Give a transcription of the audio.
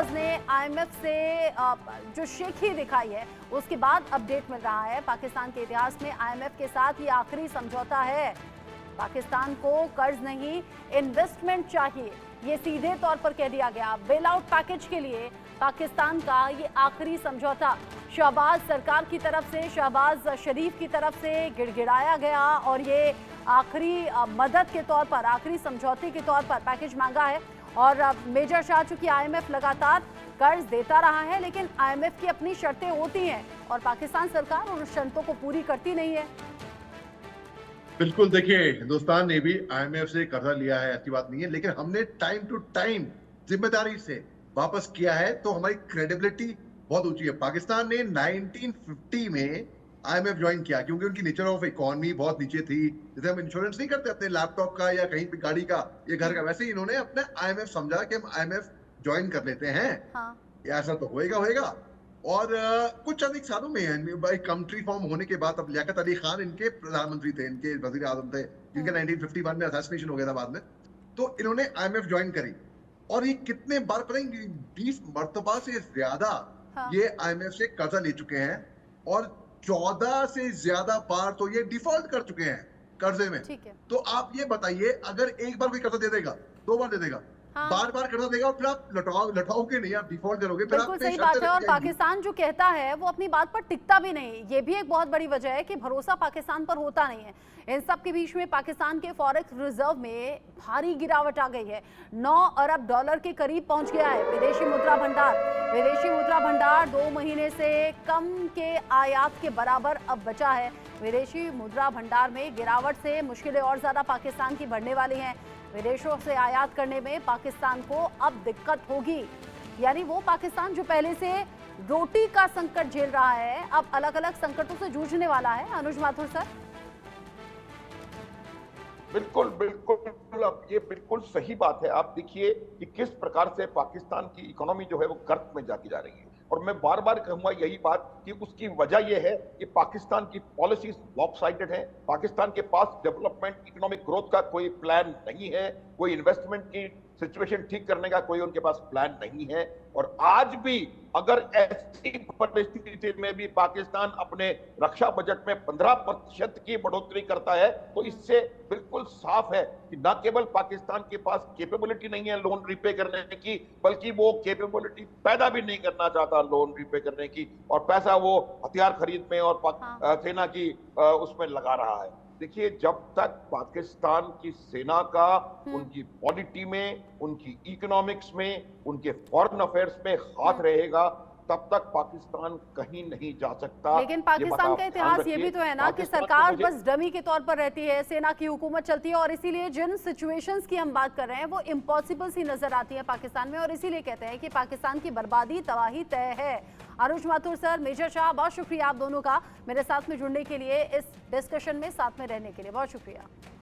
कर्ज ने आईएमएफ से जो शेखी दिखाई है उसके बाद अपडेट मिल रहा है। पाकिस्तान के इतिहास में आईएमएफ के साथ ये आखिरी समझौता है। पाकिस्तान को कर्ज नहीं, इन्वेस्टमेंट चाहिए, ये सीधे तौर पर कह दिया गया। बेल आउट पैकेज के लिए पाकिस्तान का ये आखिरी समझौता शहबाज सरकार की तरफ से, शहबाज शरीफ की तरफ से गिड़गिड़ाया गया और ये आखिरी मदद के तौर पर, आखिरी समझौते के तौर पर पैकेज मांगा है। और मेजर शाह, चूंकि आईएमएफ लगातार कर्ज देता रहा है लेकिन आईएमएफ की अपनी शर्तें होती हैं और पाकिस्तान सरकार उन शर्तों को पूरी करती नहीं है। बिल्कुल, देखिए हिंदुस्तान ने भी आईएमएफ से कर्जा लिया है, ऐसी बात नहीं है, लेकिन हमने टाइम टू टाइम जिम्मेदारी से वापस किया है, तो हमारी क्रेडिबिलिटी बहुत ऊंची है। पाकिस्तान ने 1950 में आईएमएफ ज्वाइन किया क्योंकि उनकी नेचर ऑफ इकोनॉमी बहुत नीचे थी। जैसे हम इंश्योरेंस नहीं करते अपने लैपटॉप का या कहीं पे गाड़ी का या घर का, वैसे ही इन्होंने अपना आईएमएफ समझा कि हम आईएमएफ ज्वाइन कर लेते हैं। हाँ। ऐसा तो होएगा। और कुछ अधिक सालों में कंट्री फॉर्म होने के बाद अब लियाकत अली खान इनके प्रधानमंत्री थे, इनके वजीर आजम थे, जिनका 1951 में असैसिनेशन हो गया था बाद में। तो इन्होंने आईएमएफ ज्वाइन करी और ये कितने बार, पता नहीं 20 मरतबा से ज्यादा ये आईएमएफ से कर्जा ले चुके हैं और 14 से ज्यादा बार तो ये डिफॉल्ट कर चुके हैं कर्जे में। तो आप ये बताइए, अगर एक बार कोई कर्जा दे देगा, 2 बार दे देगा, बार बार कर्जा देगा और फिर आप लौटाओगे नहीं, आप डिफॉल्ट करोगे। बिल्कुल सही बात है। और पाकिस्तान जो कहता है वो अपनी बात पर टिकता भी नहीं। ये भी एक बहुत बड़ी वजह है कि भरोसा पाकिस्तान पर होता नहीं है। इन सब के बीच में पाकिस्तान के फॉरेक्स रिजर्व में भारी गिरावट आ गई है। 9 अरब डॉलर के करीब पहुंच गया है विदेशी मुद्रा भंडार 2 महीने से कम के आयात के बराबर अब बचा है। विदेशी मुद्रा भंडार में गिरावट से मुश्किलें और ज्यादा पाकिस्तान की बढ़ने वाली हैं। विदेशों से आयात करने में पाकिस्तान को अब दिक्कत होगी। यानी वो पाकिस्तान जो पहले से रोटी का संकट झेल रहा है, अब अलग अलग संकटों से जूझने वाला है। अनुज माथुर सर। बिल्कुल, अब ये बिल्कुल सही बात है। आप देखिए कि किस प्रकार से पाकिस्तान की इकोनॉमी जो है वो गर्त में जाती जा रही है। और मैं बार बार कहूंगा यही बात कि उसकी वजह यह है कि पाकिस्तान की पॉलिसीज लॉपसाइडेड है। पाकिस्तान के पास डेवलपमेंट, इकोनॉमिक ग्रोथ का कोई प्लान नहीं है, कोई इन्वेस्टमेंट की सिचुएशन ठीक करने का कोई उनके पास प्लान नहीं है। और आज भी अगर ऐसी परिस्थिति में भी पाकिस्तान अपने रक्षा बजट में 15% की बढ़ोतरी करता है तो इससे बिल्कुल साफ है कि न केवल पाकिस्तान के पास कैपेबिलिटी नहीं है लोन रिपे करने की, बल्कि वो कैपेबिलिटी पैदा भी नहीं करना चाहता लोन रिपे करने की, और पैसा वो हथियार खरीद में और सेना की उसमें लगा रहा है। देखिए, जब तक पाकिस्तान की सेना का उनकी पॉलिटी में, उनकी इकोनॉमिक्स में, उनके फॉरेन अफेयर्स में हाथ रहेगा, तब तक पाकिस्तान कहीं नहीं जा सकता। लेकिन पाकिस्तान का इतिहास ये भी तो है ना कि सरकार बस डमी के तौर पर रहती है, सेना की हुकूमत चलती है, और इसीलिए जिन सिचुएशंस की हम बात कर रहे हैं वो इम्पॉसिबल सी नजर आती है पाकिस्तान में, और इसीलिए कहते हैं कि पाकिस्तान की बर्बादी, तबाही तय है। अनुज माथुर सर, मेजर शाह, बहुत शुक्रिया आप दोनों का मेरे साथ में जुड़ने के लिए, इस डिस्कशन में साथ में रहने के लिए बहुत शुक्रिया।